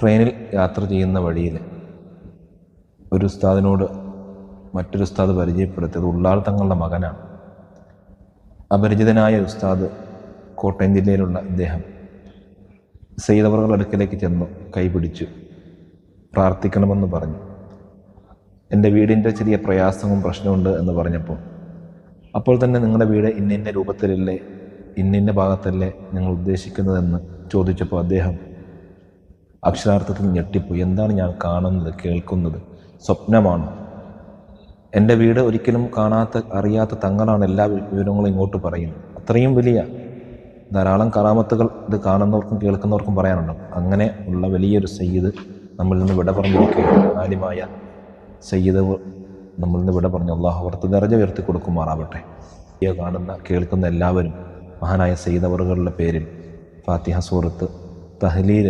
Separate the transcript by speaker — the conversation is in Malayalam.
Speaker 1: ട്രെയിനിൽ യാത്ര ചെയ്യുന്ന വഴിയിൽ ഒരു ഉസ്താദിനോട് മറ്റൊരു ഉസ്താദ് പരിചയപ്പെടുത്തിയത് ഉള്ളാൾ തങ്ങളുടെ മകനാണ്. അപരിചിതനായ ഉസ്താദ് കോട്ടയം ജില്ലയിലുള്ള അദ്ദേഹം സയ്യിദ് അവറുകളുടെ അടുക്കലേക്ക് ചെന്നു കൈപിടിച്ചു പ്രാർത്ഥിക്കണമെന്ന് പറഞ്ഞു. എൻ്റെ വീടിൻ്റെ ചെറിയ പ്രയാസവും പ്രശ്നമുണ്ട് എന്ന് പറഞ്ഞപ്പോൾ, അപ്പോൾ തന്നെ നിങ്ങളുടെ വീട് ഇന്ന രൂപത്തിലല്ലേ, ഇന്ന ഭാഗത്തല്ലേ നിങ്ങൾ ഉദ്ദേശിക്കുന്നതെന്ന് ചോദിച്ചപ്പോൾ അദ്ദേഹം അക്ഷരാർത്ഥത്തിൽ ഞെട്ടിപ്പോയി. എന്താണ് ഞാൻ കാണുന്നത്, കേൾക്കുന്നത്? സ്വപ്നമാണ്. എൻ്റെ വീട് ഒരിക്കലും കാണാത്ത അറിയാത്ത തങ്ങളാണ് എല്ലാ വിവരങ്ങളും ഇങ്ങോട്ട് പറയുന്നത്. അത്രയും വലിയ ധാരാളം കറാമത്തുകൾ ഇത് കാണുന്നവർക്കും കേൾക്കുന്നവർക്കും പറയാനുണ്ട്. അങ്ങനെ ഉള്ള വലിയൊരു സയ്യിദ് നമ്മളിൽ നിന്ന് വിട പറഞ്ഞിരിക്കുകയാണ്. ആലിമായ സയ്യിദ് നമ്മളിൽ നിന്ന് വിട പറഞ്ഞു. അള്ളാഹു അവർക്ക് ദർജ ഉയർത്തി കൊടുക്കുമാറാവട്ടെ. കാണുന്ന കേൾക്കുന്ന എല്ലാവരും മഹാനായ സയ്യിദ് അവറുകളുടെ പേരിൽ ഫാത്തിഹ സൂറത്ത് തഹ്ലീൽ